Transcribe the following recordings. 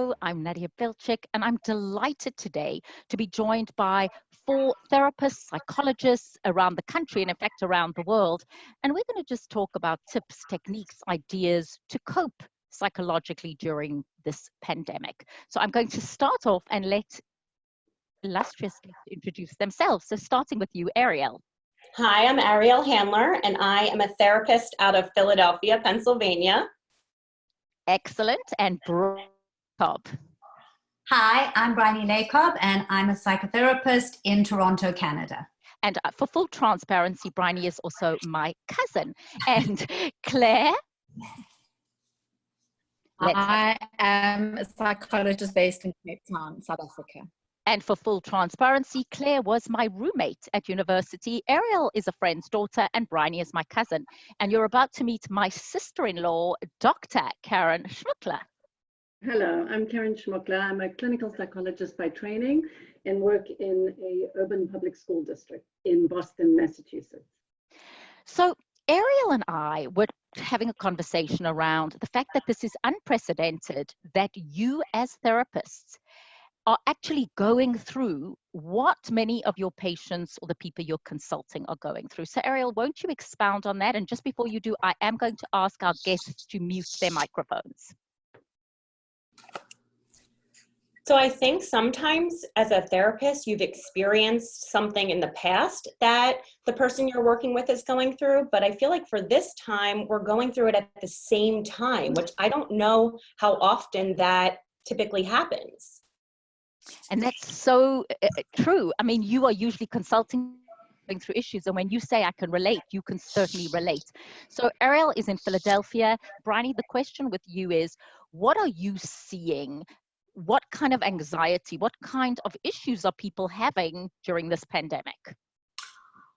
Hello, I'm Nadia Bilchik, and I'm delighted today to be joined by 4 therapists, psychologists around the country, and in fact around the world. And we're going to just talk about tips, techniques, ideas to cope psychologically during this pandemic. So I'm going to start off and let illustrious guests introduce themselves. So starting with you, Arielle. Hi, I'm Arielle Handler, and I am a therapist out of Philadelphia, Pennsylvania. Excellent. And Lacob. Hi, I'm Brynie Lacob, and I'm a psychotherapist in Toronto, Canada. And for full transparency, Brynie is also my cousin. And Claire? I am a psychologist based in Cape Town, South Africa. And for full transparency, Claire was my roommate at university. Arielle is a friend's daughter, and Brynie is my cousin. And you're about to meet my sister-in-law, Dr. Karen Shmukler. Hello, I'm Karen Shmukler. I'm a clinical psychologist by training and work in an urban public school district in Boston, Massachusetts. So Arielle and I were having a conversation around the fact that this is unprecedented, that you as therapists are actually going through what many of your patients or the people you're consulting are going through. So Arielle, won't you expound on that? And just before you do, I am going to ask our guests to mute their microphones. So I think sometimes as a therapist, you've experienced something in the past that the person you're working with is going through, but I feel like for this time, we're going through it at the same time, which I don't know how often that typically happens. And that's so true. I mean, you are usually consulting, going through issues, and when you say I can relate, you can certainly relate. So Arielle is in Philadelphia. Brynie, the question with you is, what are you seeing? What kind of anxiety, what kind of issues are people having during this pandemic?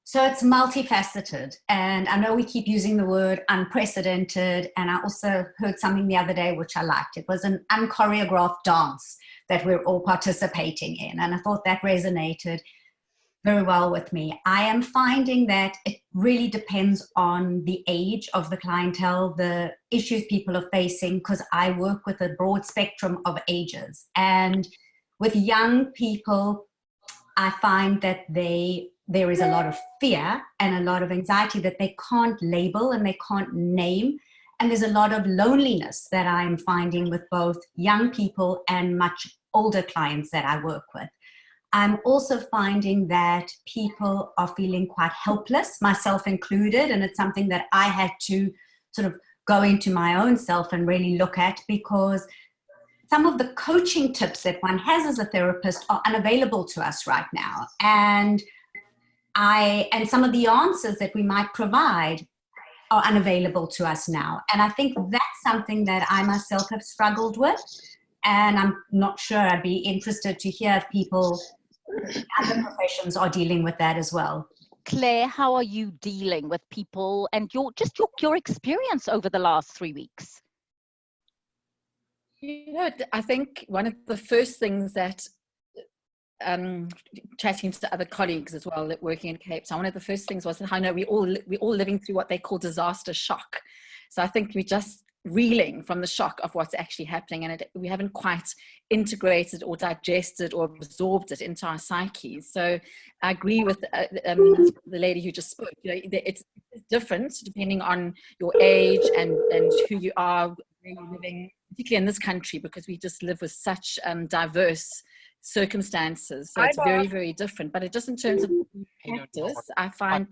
So it's multifaceted, and I know we keep using the word unprecedented, and I also heard something the other day which I liked. It was an unchoreographed dance that we're all participating in, and I thought that resonated very well with me. I am finding that it really depends on the age of the clientele, the issues people are facing, because I work with a broad spectrum of ages. And with young people, I find that there is a lot of fear and a lot of anxiety that they can't label and they can't name. And there's a lot of loneliness that I'm finding with both young people and much older clients that I work with. I'm also finding that people are feeling quite helpless, myself included, and it's something that I had to sort of go into my own self and really look at, because some of the coaching tips that one has as a therapist are unavailable to us right now. And some of the answers that we might provide are unavailable to us now. And I think that's something that I myself have struggled with. And I'm not sure, I'd be interested to hear if people, other professions are dealing with that as well. Claire, how are you dealing with people and your experience over the last 3 weeks? You know, I think one of the first things that, chatting to other colleagues as well that working in Cape Town, one of the first things was that I know we're all living through what they call disaster shock. So I think we're just reeling from the shock of what's actually happening, and we haven't quite integrated or digested or absorbed it into our psyches. So I agree with the lady who just spoke. You know, it's different depending on your age and who you are, where you're living, particularly in this country, because we just live with such diverse circumstances. So it's very, very different. But it just in terms of practice, I find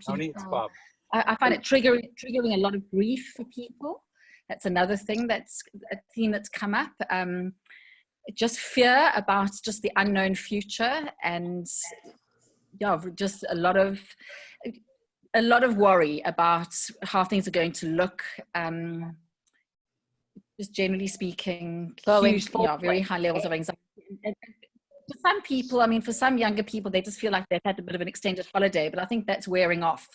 I find it triggering a lot of grief for people. That's another thing, that's a theme that's come up. Just fear about just the unknown future, and yeah, just a lot of worry about how things are going to look. Just generally speaking, very high levels of anxiety. And for some people, I mean, for some younger people, they just feel like they've had a bit of an extended holiday, but I think that's wearing off.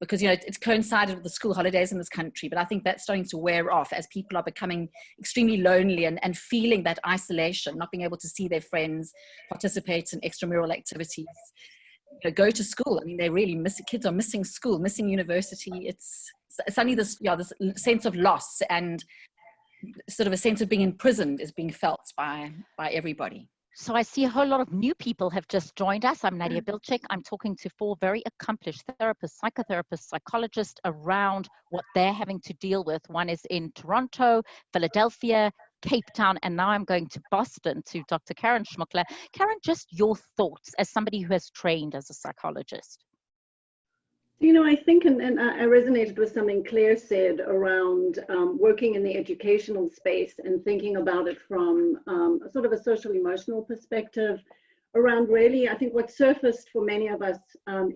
Because, you know, it's coincided with the school holidays in this country, but I think that's starting to wear off as people are becoming extremely lonely and feeling that isolation, not being able to see their friends, participate in extramural activities, you know, go to school. I mean, they really miss, kids are missing school, missing university. It's suddenly this sense of loss and sort of a sense of being imprisoned is being felt by everybody. So I see a whole lot of new people have just joined us. I'm Nadia Bilchik. I'm talking to 4 very accomplished therapists, psychotherapists, psychologists around what they're having to deal with. One is in Toronto, Philadelphia, Cape Town, and now I'm going to Boston to Dr. Karen Shmukler. Karen, just your thoughts as somebody who has trained as a psychologist. You know, I think, and I resonated with something Claire said around working in the educational space and thinking about it from a sort of a social emotional perspective around really, I think what surfaced for many of us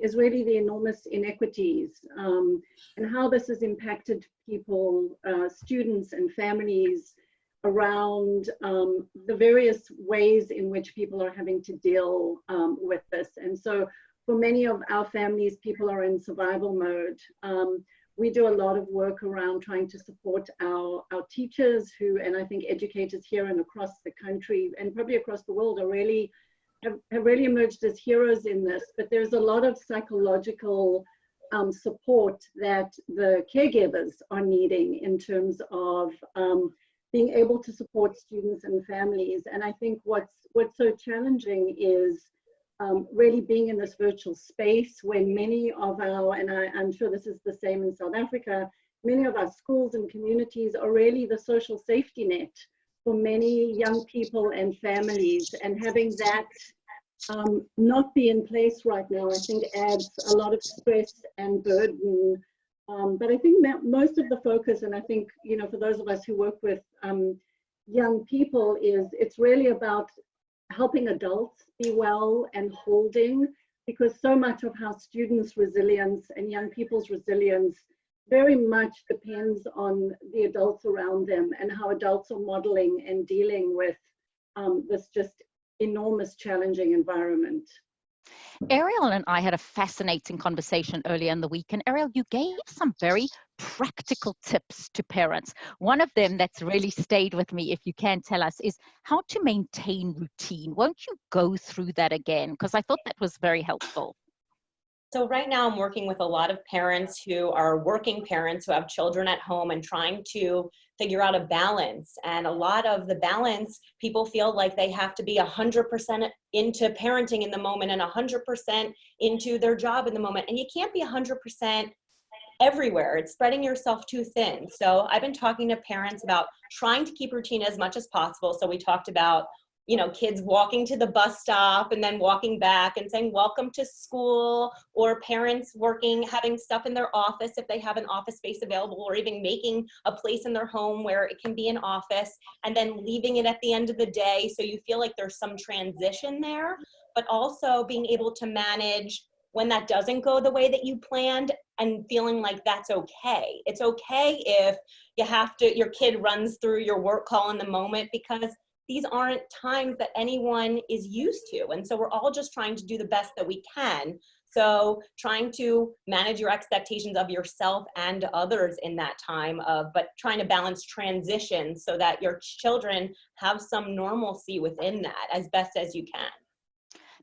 is really the enormous inequities and how this has impacted people, students and families around the various ways in which people are having to deal with this. And so for many of our families, people are in survival mode. We do a lot of work around trying to support our teachers who, and I think educators here and across the country and probably across the world are really, have really emerged as heroes in this. But there's a lot of psychological support that the caregivers are needing in terms of being able to support students and families. And I think what's so challenging is really being in this virtual space when many of our, and I'm sure this is the same in South Africa, many of our schools and communities are really the social safety net for many young people and families, and having that not be in place right now, I think adds a lot of stress and burden. But I think that most of the focus, and I think, you know, for those of us who work with young people, is it's really about helping adults be well and holding, because so much of how students' resilience and young people's resilience very much depends on the adults around them and how adults are modeling and dealing with this just enormous challenging environment. Arielle and I had a fascinating conversation earlier in the week, and Arielle, you gave some very practical tips to parents. One of them that's really stayed with me, if you can tell us, is how to maintain routine. Won't you go through that again? Because I thought that was very helpful. So right now I'm working with a lot of parents who are working parents who have children at home and trying to figure out a balance. And a lot of the balance, people feel like they have to be 100% into parenting in the moment and 100% into their job in the moment. And you can't be 100% everywhere. It's spreading yourself too thin. So I've been talking to parents about trying to keep routine as much as possible. So we talked about, you know, kids walking to the bus stop and then walking back and saying, welcome to school, or parents working, having stuff in their office if they have an office space available, or even making a place in their home where it can be an office and then leaving it at the end of the day. So you feel like there's some transition there, but also being able to manage when that doesn't go the way that you planned and feeling like that's okay. It's okay if you have to, your kid runs through your work call in the moment, because these aren't times that anyone is used to. And so we're all just trying to do the best that we can. So trying to manage your expectations of yourself and others in that time but trying to balance transitions so that your children have some normalcy within that as best as you can.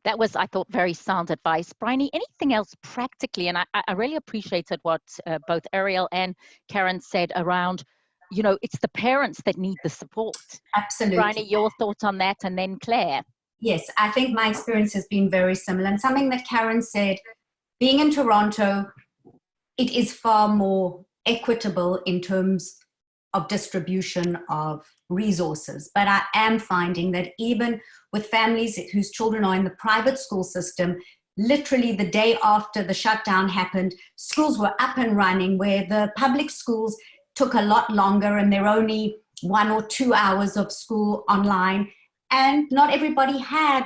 That was, I thought, very sound advice. Brynie, anything else practically? And I really appreciated what both Arielle and Karen said around, you know, it's the parents that need the support. Absolutely. Brynie, your thoughts on that, and then Claire. Yes, I think my experience has been very similar. And something that Karen said, being in Toronto, it is far more equitable in terms of distribution of resources. But I am finding that even with families whose children are in the private school system, literally the day after the shutdown happened, schools were up and running, where the public schools took a lot longer and there were only 1 or 2 hours of school online, and not everybody had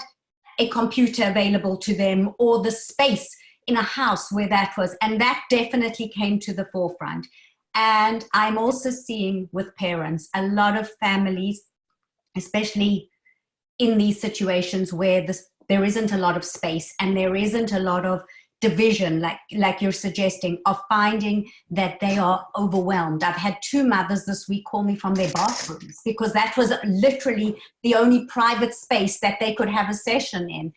a computer available to them or the space in a house where that was, and that definitely came to the forefront. And I'm also seeing with parents, a lot of families, especially in these situations where there isn't a lot of space and there isn't a lot of division, like you're suggesting, of finding that they are overwhelmed. I've had 2 mothers this week call me from their bathrooms because that was literally the only private space that they could have a session in.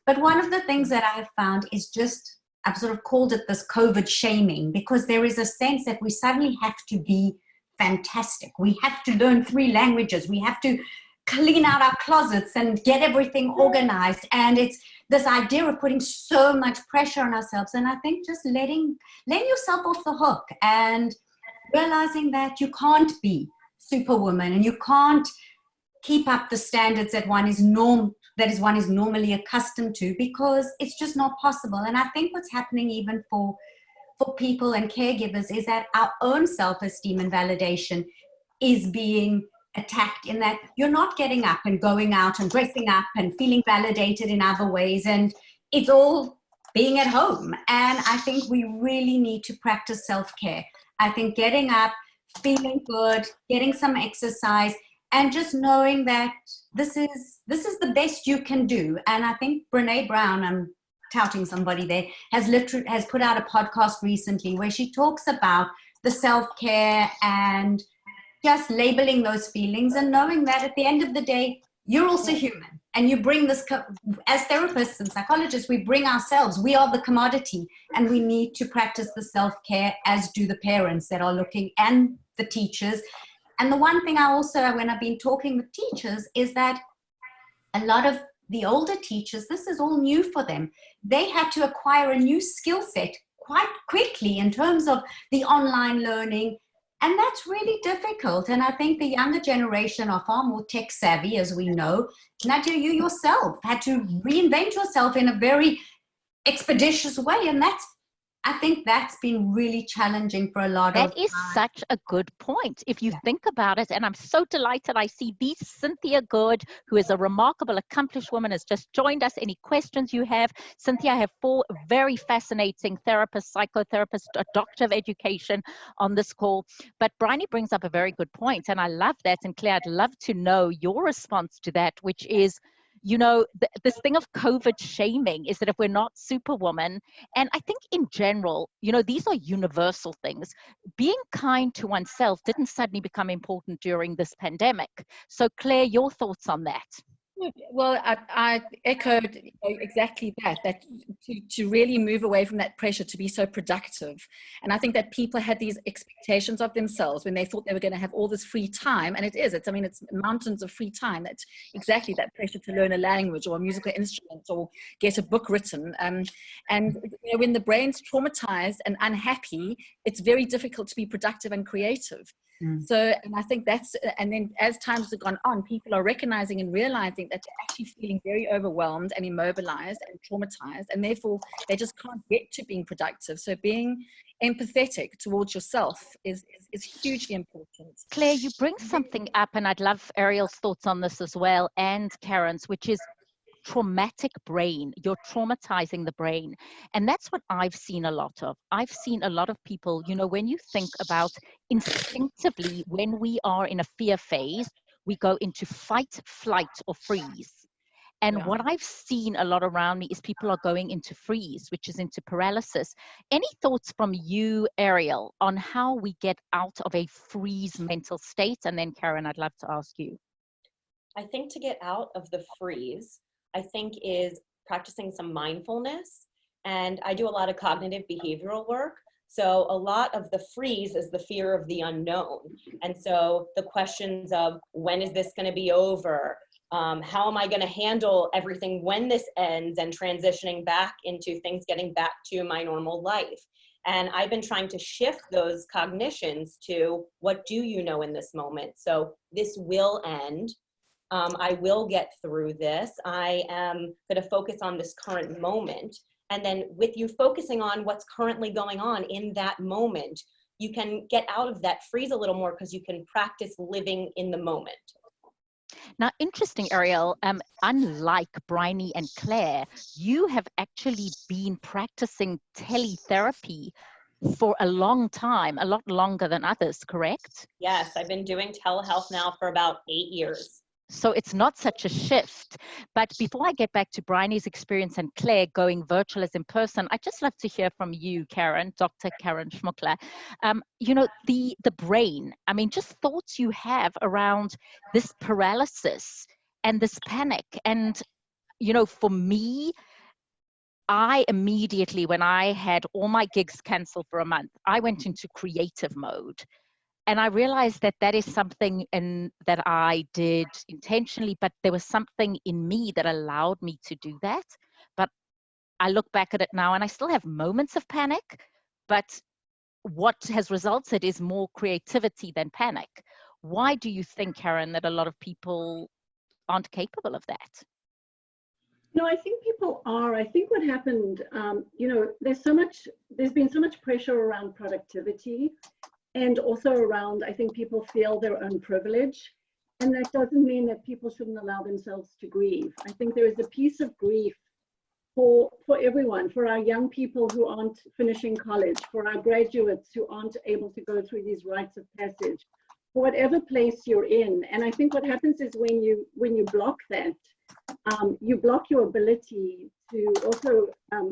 But one of the things that I have found is just, I've sort of called it this COVID shaming, because there is a sense that we suddenly have to be fantastic. We have to learn 3 languages. We have to clean out our closets and get everything organized. And it's this idea of putting so much pressure on ourselves. And I think just letting yourself off the hook and realizing that you can't be superwoman and you can't keep up the standards that one is normally accustomed to, because it's just not possible. And I think what's happening even for people and caregivers is that our own self-esteem and validation is being attacked, in that you're not getting up and going out and dressing up and feeling validated in other ways, and it's all being at home. And I think we really need to practice self-care. I think getting up, feeling good, getting some exercise, and just knowing that this is the best you can do. And I think Brene Brown, I'm touting somebody there, has put out a podcast recently where she talks about the self-care and just labeling those feelings and knowing that at the end of the day, you're also human. And you bring this, as therapists and psychologists, we bring ourselves. We are the commodity, and we need to practice the self-care, as do the parents that are looking, and the teachers. And the one thing I also, when I've been talking with teachers, is that a lot of the older teachers, this is all new for them. They had to acquire a new skill set quite quickly in terms of the online learning. And that's really difficult. And I think the younger generation are far more tech savvy, as we know. Nadia, you yourself had to reinvent yourself in a very expeditious way. And I think that's been really challenging for a lot of... That is such a good point. If you think about it, and I'm so delighted I see the Cynthia Good, who is a remarkable, accomplished woman, has just joined us. Any questions you have? Cynthia, I have 4 very fascinating therapists, psychotherapists, a doctor of education on this call. But Brynie brings up a very good point, and I love that. And Claire, I'd love to know your response to that, which is, you know, this thing of COVID shaming is that if we're not superwoman, and I think in general, you know, these are universal things. Being kind to oneself didn't suddenly become important during this pandemic. So Claire, your thoughts on that? Well, I echoed exactly that to really move away from that pressure to be so productive. And I think that people had these expectations of themselves when they thought they were going to have all this free time. And it's mountains of free time. That's exactly that pressure to learn a language or a musical instrument or get a book written. And you know, when the brain's traumatized and unhappy, it's very difficult to be productive and creative. So, and I think and then as times have gone on, people are recognizing and realizing that they're actually feeling very overwhelmed and immobilized and traumatized, and therefore they just can't get to being productive. So being empathetic towards yourself is hugely important. Claire, you bring something up, and I'd love Arielle's thoughts on this as well, and Karen's, which is traumatic brain. You're traumatizing the brain. And that's what I've seen a lot of. I've seen a lot of people, you know, when you think about instinctively, when we are in a fear phase, we go into fight, flight, or freeze. And what I've seen a lot around me is people are going into freeze, which is into paralysis. Any thoughts from you, Arielle, on how we get out of a freeze mental state? And then Karen, I'd love to ask you. I think to get out of the freeze, I think is practicing some mindfulness. And I do a lot of cognitive behavioral work. So a lot of the freeze is the fear of the unknown. And so the questions of when is this going to be over? How am I going to handle everything when this ends, and transitioning back into things getting back to my normal life. And I've been trying to shift those cognitions to what do you know in this moment? So this will end. I will get through this. I am going to focus on this current moment. And then with you focusing on what's currently going on in that moment, you can get out of that freeze a little more because you can practice living in the moment. Now, interesting, Arielle, unlike Brynie and Claire, you have actually been practicing teletherapy for a long time, a lot longer than others, correct? Yes, I've been doing telehealth now for about 8 years. So it's not such a shift. But before I get back to Brynie's experience and Claire going virtual as in person, I'd just love to hear from you, Karen, Dr. Karen Shmukler. You know, the brain, I mean, just thoughts you have around this paralysis and this panic. And, you know, for me, I immediately, when I had all my gigs canceled for a month, I went into creative mode. And I realized that that is something that I did intentionally, but there was something in me that allowed me to do that. But I look back at it now and I still have moments of panic, but what has resulted is more creativity than panic. Why do you think, Karen, that a lot of people aren't capable of that? No, I think people are. I think what happened, there's been so much pressure around productivity, and also around, I think people feel their own privilege. And that doesn't mean that people shouldn't allow themselves to grieve. I think there is a piece of grief for everyone, for our young people who aren't finishing college, for our graduates who aren't able to go through these rites of passage, for whatever place you're in. And I think what happens is when you block that, you block your ability to also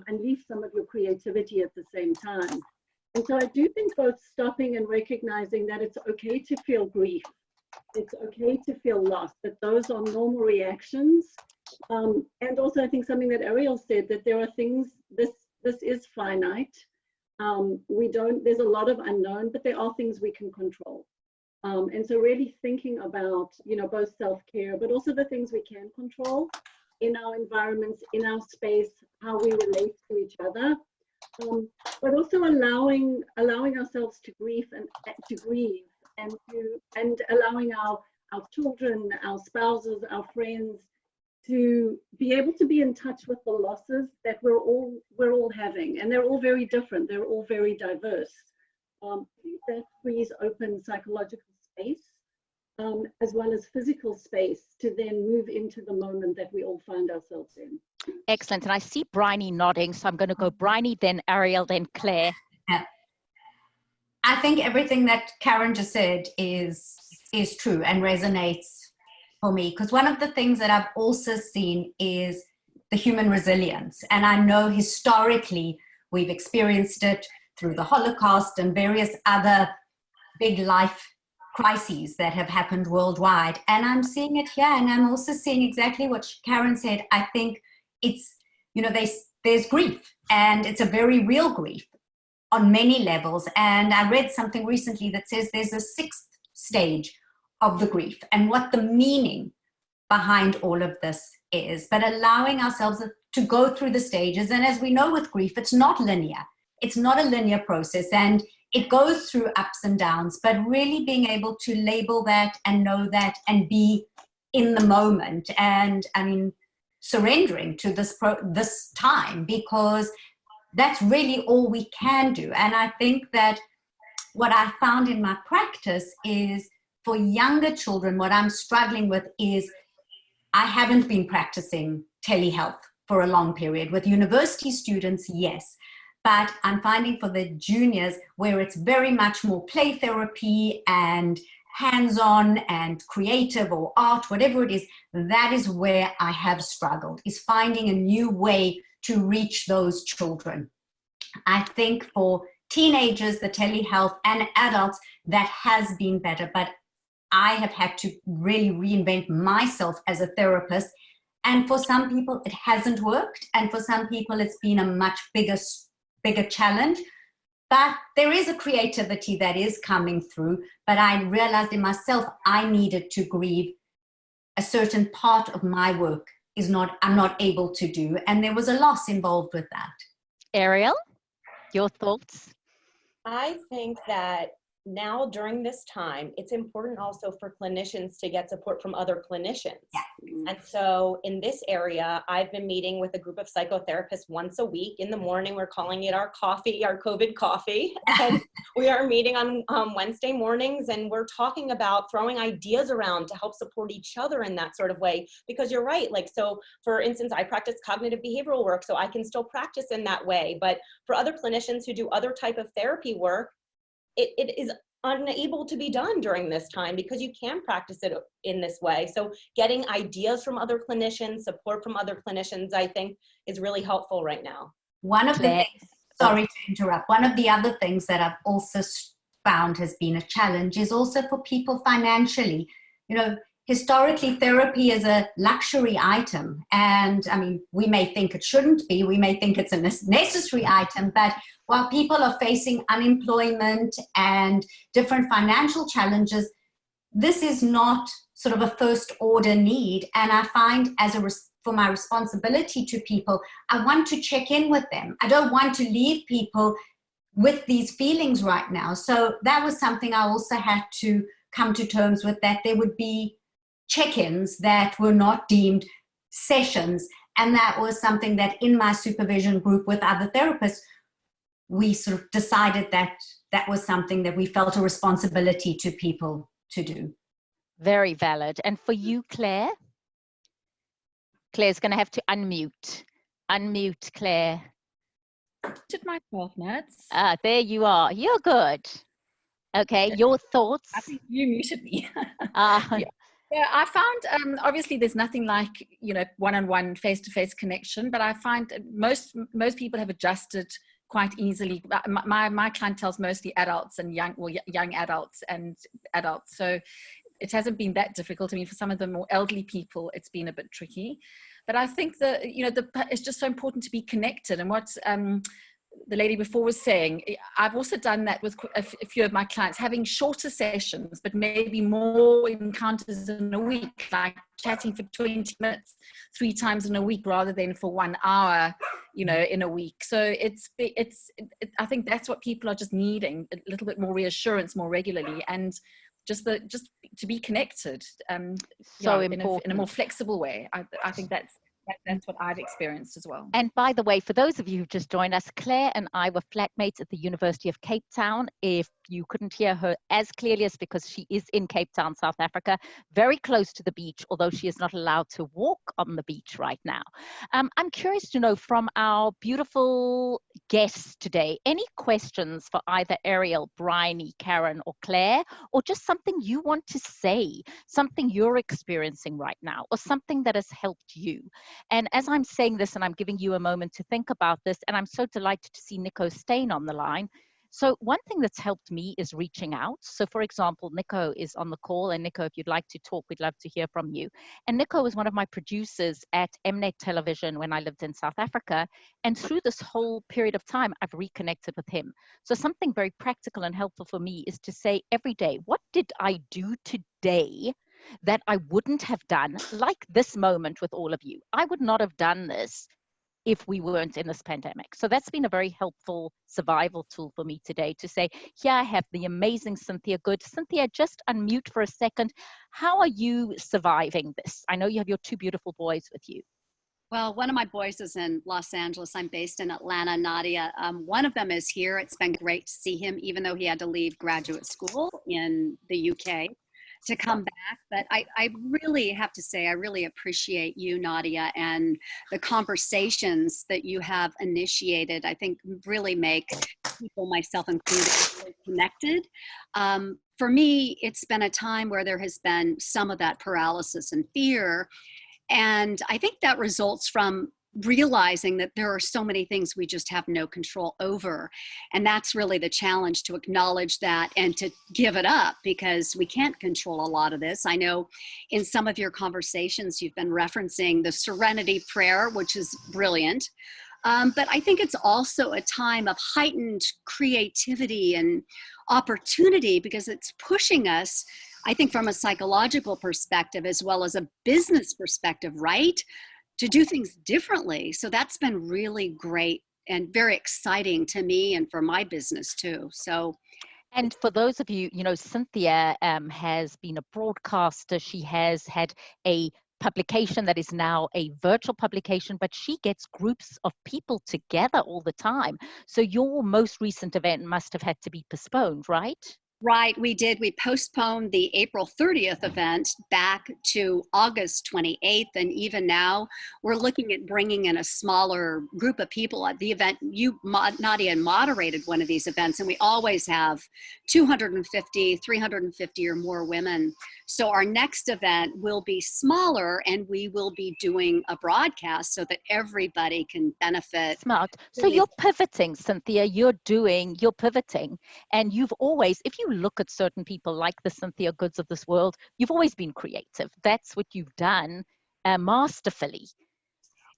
unleash some of your creativity at the same time. And so I do think both stopping and recognizing that it's okay to feel grief, it's okay to feel loss, that those are normal reactions. And also I think something that Arielle said, that there are things, this is finite. There's a lot of unknown, but there are things we can control. And so really thinking about, both self-care, but also the things we can control in our environments, in our space, how we relate to each other, but also allowing ourselves to grieve and allowing our children, our spouses, our friends to be able to be in touch with the losses that we're all having, and they're all very different. They're all very diverse. That frees open psychological space, as well as physical space, to then move into the moment that we all find ourselves in. Excellent. And I see Brynie nodding, so I'm going to go Brynie, then Arielle, then Claire. Yeah. I think everything that Karen just said is true and resonates for me, because one of the things that I've also seen is the human resilience. And I know historically we've experienced it through the Holocaust and various other big life crises that have happened worldwide. And I'm seeing it here, and I'm also seeing exactly what Karen said. I think it's, there's grief, and it's a very real grief on many levels. And I read something recently that says there's a 6th stage of the grief, and what the meaning behind all of this is, but allowing ourselves to go through the stages. And as we know with grief, it's not linear. It's not a linear process, and it goes through ups and downs, but really being able to label that and know that and be in the moment. And I mean, surrendering to this time, because that's really all we can do. And I think that what I found in my practice is, for younger children, what I'm struggling with is I haven't been practicing telehealth for a long period. With university students, yes. But I'm finding for the juniors, where it's very much more play therapy and hands-on and creative or art, whatever it is, that is where I have struggled, is finding a new way to reach those children. I think for teenagers, the telehealth, and adults, that has been better, but I have had to really reinvent myself as a therapist. And for some people, it hasn't worked. And for some people, it's been a much bigger challenge. But there is a creativity that is coming through. But I realized in myself, I needed to grieve a certain part of my work I'm not able to do. And there was a loss involved with that. Arielle, your thoughts? I think that now during this time, it's important also for clinicians to get support from other clinicians. Yeah. And so in this area, I've been meeting with a group of psychotherapists once a week. In the morning, we're calling it our coffee, our COVID coffee. And we are meeting on Wednesday mornings, and we're talking about throwing ideas around to help support each other in that sort of way. Because you're right, like, so for instance, I practice cognitive behavioral work, so I can still practice in that way. But for other clinicians who do other type of therapy work, it is unable to be done during this time, because you can practice it in this way. So getting ideas from other clinicians, support from other clinicians, I think is really helpful right now. One of the things, sorry to interrupt, one of the other things that I've also found has been a challenge is also for people financially. historically, therapy is a luxury item. And I mean, we may think it shouldn't be, we may think it's a necessary item, but while people are facing unemployment and different financial challenges, this is not sort of a first order need. And I find for my responsibility to people, I want to check in with them. I don't want to leave people with these feelings right now. So that was something I also had to come to terms with, that there would be check-ins that were not deemed sessions. And that was something that in my supervision group with other therapists, we sort of decided that that was something that we felt a responsibility to people to do. Very valid. And for you, Claire? Claire's going to have to unmute. Unmute, Claire. Did my 12 minutes? There you are. You're good. Okay, your thoughts? I think you muted me. Yeah. Yeah, I found obviously there's nothing like, you know, one-on-one, face-to-face connection, but I find most people have adjusted quite easily. My clientele is mostly adults and young adults and adults, so it hasn't been that difficult. I mean, for some of the more elderly people, it's been a bit tricky. But I think that, you know, it's just so important to be connected. And what the lady before was saying, I've also done that with a few of my clients, having shorter sessions, but maybe more encounters in a week, like chatting for 20 minutes, 3 times in a week, rather than for 1 hour, you know, in a week. So I think that's what people are just needing, a little bit more reassurance more regularly, and just to be connected, so in important. a more flexible way. I think that's what I've experienced as well. And by the way, for those of you who just joined us, Claire and I were flatmates at the University of Cape Town. If you couldn't hear her as clearly, as because she is in Cape Town, South Africa, very close to the beach, although she is not allowed to walk on the beach right now. I'm curious to know from our beautiful guests today, any questions for either Arielle, Brynie, Karen, or Claire, or just something you want to say, something you're experiencing right now, or something that has helped you. And as I'm saying this, and I'm giving you a moment to think about this, and I'm so delighted to see Nico Stain on the line. So one thing that's helped me is reaching out. So for example, Nico is on the call, and Nico, if you'd like to talk, we'd love to hear from you. And Nico was one of my producers at Mnet Television when I lived in South Africa. And through this whole period of time, I've reconnected with him. So something very practical and helpful for me is to say every day, what did I do today that I wouldn't have done, like this moment with all of you? I would not have done this if we weren't in this pandemic. So that's been a very helpful survival tool for me today, to say, here I have the amazing Cynthia Good. Cynthia, just unmute for a second. How are you surviving this? I know you have your 2 beautiful boys with you. Well, one of my boys is in Los Angeles. I'm based in Atlanta, Nadia. One of them is here. It's been great to see him, even though he had to leave graduate school in the UK to come back. But I really have to say, I really appreciate you, Nadia, and the conversations that you have initiated, I think really make people, myself included, really connected. For me, it's been a time where there has been some of that paralysis and fear. And I think that results from realizing that there are so many things we just have no control over. And that's really the challenge, to acknowledge that and to give it up, because we can't control a lot of this. I know in some of your conversations, you've been referencing the Serenity Prayer, which is brilliant. But I think it's also a time of heightened creativity and opportunity, because it's pushing us, I think, from a psychological perspective as well as a business perspective, right, to do things differently. So that's been really great and very exciting to me and for my business too. So, and for those of you, you know, Cynthia has been a broadcaster. She has had a publication that is now a virtual publication, but she gets groups of people together all the time. So your most recent event must have had to be postponed, right? Right, we did. We postponed the April 30th event back to August 28th. And even now, we're looking at bringing in a smaller group of people at the event. You, Nadia, moderated one of these events, and we always have 250, 350 or more women. So our next event will be smaller, and we will be doing a broadcast so that everybody can benefit. Smart. So you're pivoting, Cynthia, you're pivoting, and you've always, if you you look at certain people like the Cynthia Goods of this world, you've always been creative. That's what you've done masterfully.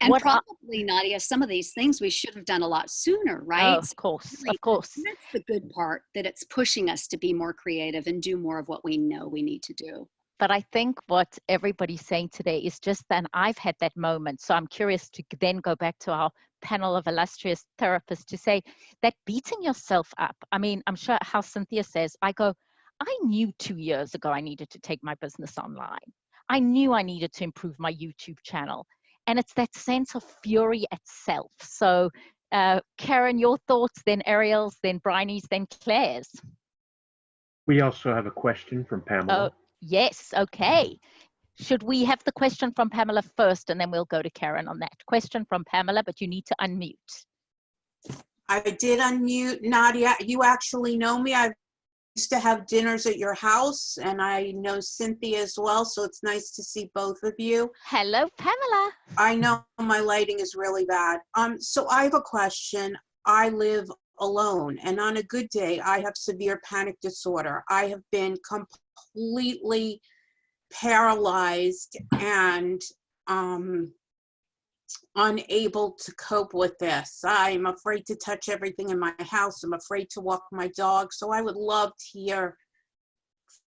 And probably, Nadia, some of these things we should have done a lot sooner, right? Oh, of course, of course. That's the good part, that it's pushing us to be more creative and do more of what we know we need to do. But I think what everybody's saying today is just that I've had that moment. So I'm curious to then go back to our panel of illustrious therapists to say that beating yourself up. I mean, I'm sure how Cynthia says, I knew 2 years ago I needed to take my business online. I knew I needed to improve my YouTube channel. And it's that sense of fury at self. So Karen, your thoughts, then Arielle's, then Brynie's, then Claire's. We also have a question from Pamela. Oh, yes, okay. Should we have the question from Pamela first, and then we'll go to Karen on that? Question from Pamela, but you need to unmute. I did unmute. Nadia, you actually know me. I used to have dinners at your house, and I know Cynthia as well, so it's nice to see both of you. Hello, Pamela. I know my lighting is really bad. So I have a question. I live alone, and on a good day, I have severe panic disorder. I have been completely paralyzed and unable to cope with this. I'm afraid to touch everything in my house. I'm afraid to walk my dog. So I would love to hear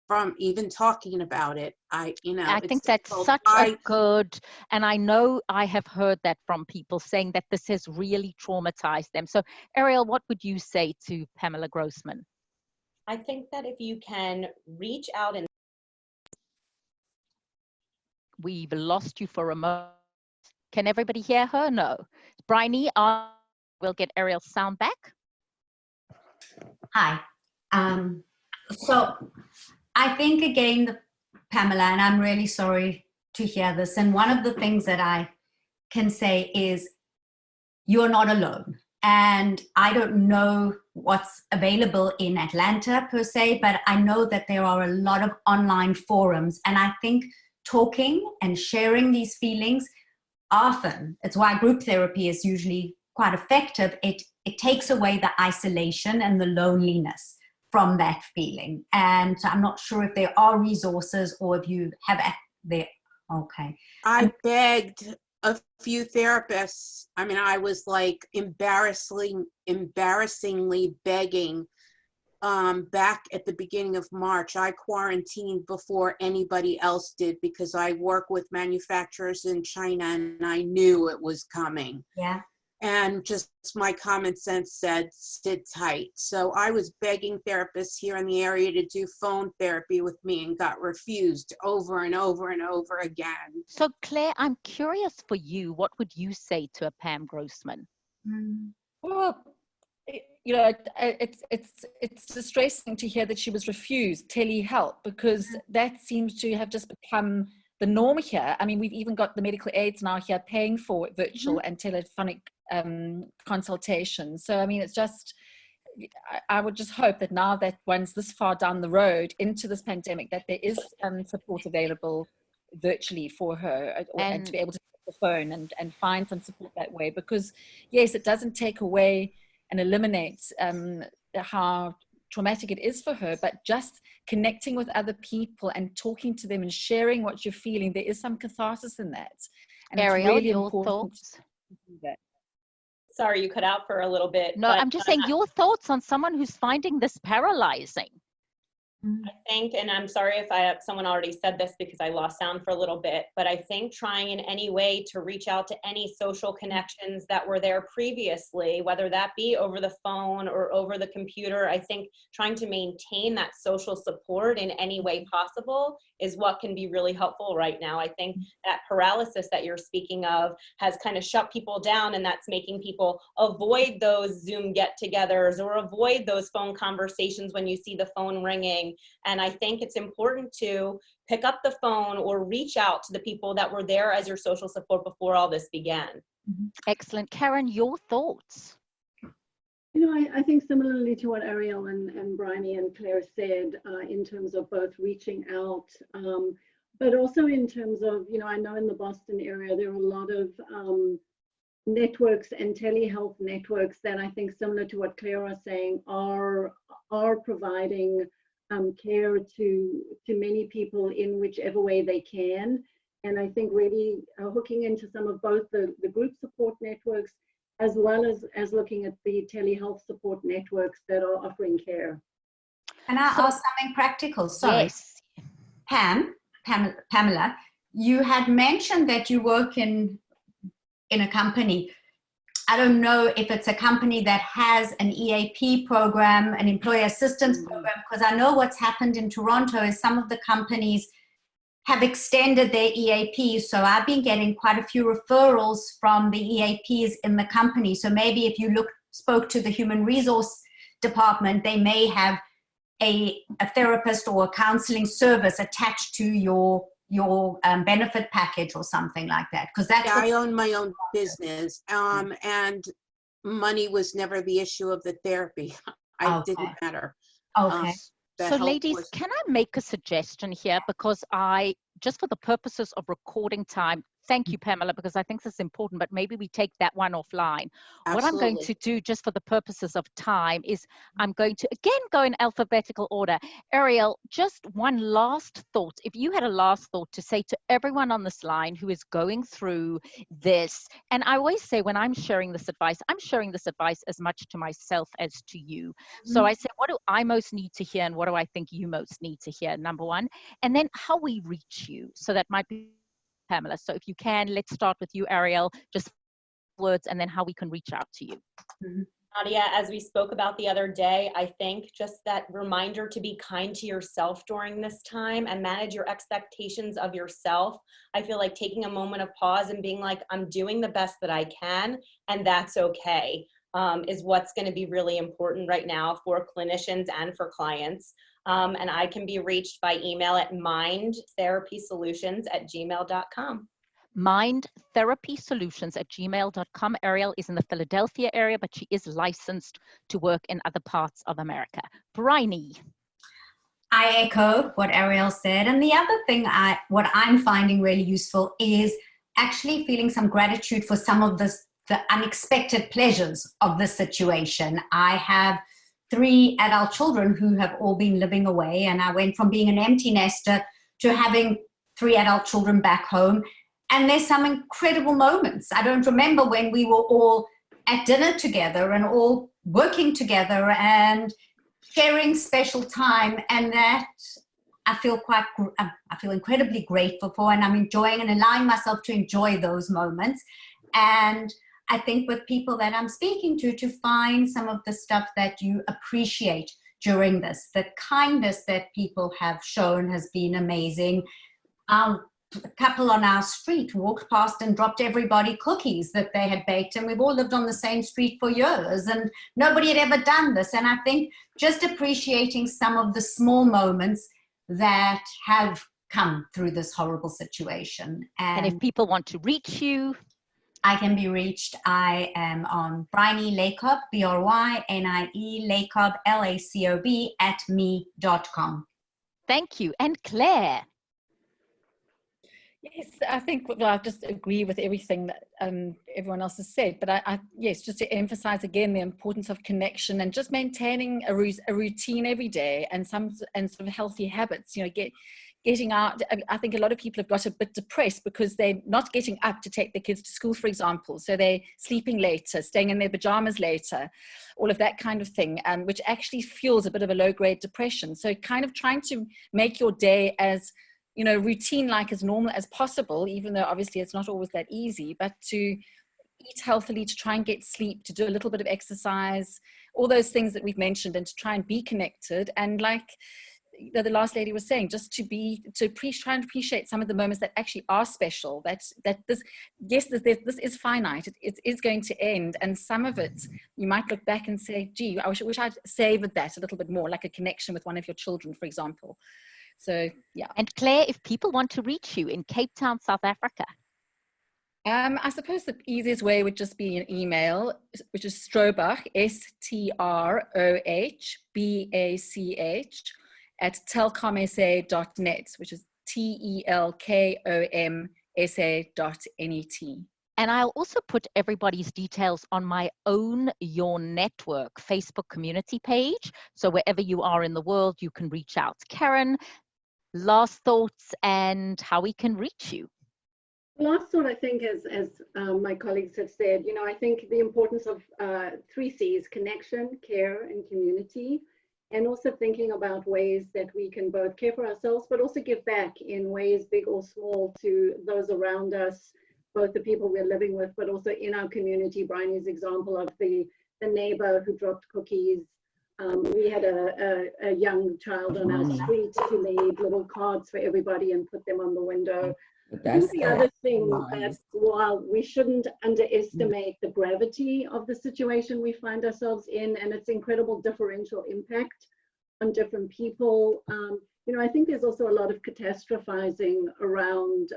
from even talking about it. I think that's such a good, and I know I have heard that from people saying that this has really traumatized them. So Arielle, what would you say to Pamela Grossman? I think that if you can reach out and we've lost you for a moment. Can everybody hear her? No. Brynie, we'll get Arielle's sound back. Hi. So I think again, Pamela, and I'm really sorry to hear this. And one of the things that I can say is you're not alone. And I don't know what's available in Atlanta per se, but I know that there are a lot of online forums. And I think talking and sharing these feelings, often, it's why group therapy is usually quite effective. It takes away the isolation and the loneliness from that feeling. And so I'm not sure if there are resources or if you have there. Okay. I begged a few therapists. I mean, I was like embarrassingly begging. Back at the beginning of March, I quarantined before anybody else did because I work with manufacturers in China and I knew it was coming. Yeah. And just my common sense said, sit tight. So I was begging therapists here in the area to do phone therapy with me and got refused over and over and over again. So Claire, I'm curious for you, what would you say to a Pam Grossman? Well, you know, it's distressing to hear that she was refused telehelp, because that seems to have just become the norm here. I mean, we've even got the medical aids now here paying for virtual and telephonic consultations. So, I mean, it's just, I would just hope that now that one's this far down the road into this pandemic, that there is support available virtually for her, and to be able to pick the phone and find some support that way. Because yes, it doesn't take away and eliminates how traumatic it is for her, but just connecting with other people and talking to them and sharing what you're feeling, there is some catharsis in that. And Arielle, it's really your important thoughts? to do that. sorry, you cut out for a little bit. No, I'm just saying your thoughts on someone who's finding this paralyzing. I think, and I'm sorry if someone already said this because I lost sound for a little bit, but I think trying in any way to reach out to any social connections that were there previously, whether that be over the phone or over the computer, I think trying to maintain that social support in any way possible is what can be really helpful right now. I think that paralysis that you're speaking of has kind of shut people down, and that's making people avoid those Zoom get-togethers or avoid those phone conversations when you see the phone ringing. And I think it's important to pick up the phone or reach out to the people that were there as your social support before all this began. Excellent. Karen, your thoughts? You know, I think similarly to what Arielle and Brynie and Claire said, in terms of both reaching out, but also in terms of, you know, I know in the Boston area, there are a lot of networks and telehealth networks that I think, similar to what Claire was saying, are providing care to many people in whichever way they can. And I think really hooking into some of both the group support networks as well as looking at the telehealth support networks that are offering care. And I ask something practical. Sorry. Yes. Pamela, you had mentioned that you work in a company. I don't know if it's a company that has an EAP program, an employee assistance program, because I know what's happened in Toronto is some of the companies have extended their EAPs. So I've been getting quite a few referrals from the EAPs in the company. So maybe if you spoke to the human resource department, they may have a therapist or a counseling service attached to your benefit package or something like that. Because that's I own my own business, and money was never the issue of the therapy. It didn't matter. Okay. So ladies, can I make a suggestion here? Because just for the purposes of recording time, thank you, Pamela, because I think this is important, but maybe we take that one offline. Absolutely. What I'm going to do just for the purposes of time is I'm going to, again, go in alphabetical order. Arielle, just one last thought. If you had a last thought to say to everyone on this line who is going through this, and I always say when I'm sharing this advice, I'm sharing this advice as much to myself as to you. So I say, what do I most need to hear and what do I think you most need to hear, number one, and then how we reach you. So that might be Pamela. So if you can, let's start with you, Arielle, just words and then how we can reach out to you. Nadia, as we spoke about the other day, I think just that reminder to be kind to yourself during this time and manage your expectations of yourself. I feel like taking a moment of pause and being like, I'm doing the best that I can, and that's okay, is what's going to be really important right now for clinicians and for clients. And I can be reached by email at mindtherapysolutions@gmail.com. mindtherapysolutions@gmail.com. Arielle is in the Philadelphia area, but she is licensed to work in other parts of America. Brynie. I echo what Arielle said. And the other thing what I'm finding really useful is actually feeling some gratitude for some of the unexpected pleasures of the situation. I have 3 adult children who have all been living away, and I went from being an empty nester to having 3 adult children back home. And there's some incredible moments. I don't remember when we were all at dinner together and all working together and sharing special time, and that I feel incredibly grateful for, and I'm enjoying and allowing myself to enjoy those moments. And I think with people that I'm speaking to find some of the stuff that you appreciate during this. The kindness that people have shown has been amazing. A couple on our street walked past and dropped everybody cookies that they had baked, and we've all lived on the same street for years and nobody had ever done this. And I think just appreciating some of the small moments that have come through this horrible situation. And if people want to reach you, I can be reached. I am on Brynie Lacob, BRYNIE Lacob, LACOB @me.com. Thank you. And Claire. Yes, I think I just agree with everything that everyone else has said. But yes, just to emphasize again the importance of connection and just maintaining a routine every day and sort of healthy habits. You know, getting out. I think a lot of people have got a bit depressed because they're not getting up to take their kids to school, for example. So they're sleeping later, staying in their pajamas later, all of that kind of thing, which actually fuels a bit of a low-grade depression. So kind of trying to make your day as, you know, routine-like, as normal as possible, even though obviously it's not always that easy, but to eat healthily, to try and get sleep, to do a little bit of exercise, all those things that we've mentioned, and to try and be connected. And like the last lady was saying, just to try and appreciate some of the moments that actually are special, that this is finite, it is going to end, and some of it you might look back and say, gee, I wish I'd savored that a little bit more, like a connection with one of your children, for example. So yeah. And Claire, if people want to reach you in Cape Town, South Africa, I suppose the easiest way would just be an email, which is Strobach, STROHBACH @telkomsa.net, which is TELKOMSA.net. And I'll also put everybody's details on my Own Your Network Facebook community page. So wherever you are in the world, you can reach out. Karen, last thoughts and how we can reach you. Last thought, I think, as my colleagues have said, I think the importance of 3 C's: connection, care, and community, and also thinking about ways that we can both care for ourselves, but also give back in ways, big or small, to those around us, both the people we're living with, but also in our community. Brynie's example of the neighbor who dropped cookies. We had a young child on our street who made little cards for everybody and put them on the window. I think the other thing that, while we shouldn't underestimate the gravity of the situation we find ourselves in and its incredible differential impact on different people, I think there's also a lot of catastrophizing around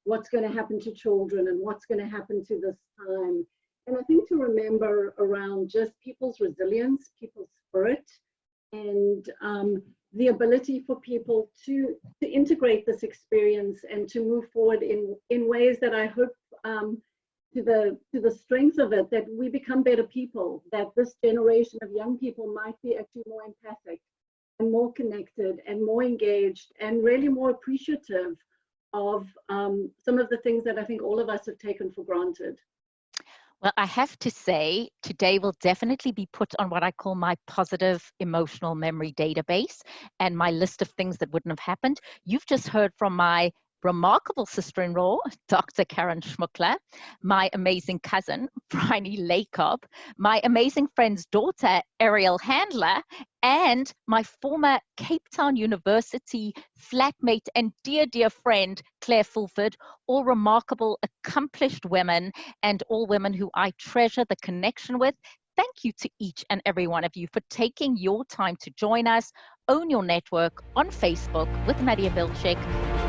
what's going to happen to children and what's going to happen to this time. And I think to remember around just people's resilience, people's spirit, and the ability for people to integrate this experience and to move forward in ways that I hope, to the strength of it, that we become better people, that this generation of young people might be actually more empathic and more connected and more engaged and really more appreciative of some of the things that I think all of us have taken for granted. Well, I have to say, today will definitely be put on what I call my positive emotional memory database and my list of things that wouldn't have happened. You've just heard from my remarkable sister-in-law, Dr. Karen Shmukler, my amazing cousin, Brynie Lacob, my amazing friend's daughter, Arielle Handler, and my former Cape Town University flatmate and dear, dear friend, Claire Fulford, all remarkable, accomplished women, and all women who I treasure the connection with. Thank you to each and every one of you for taking your time to join us. Own Your Network on Facebook with Nadia Bilchik.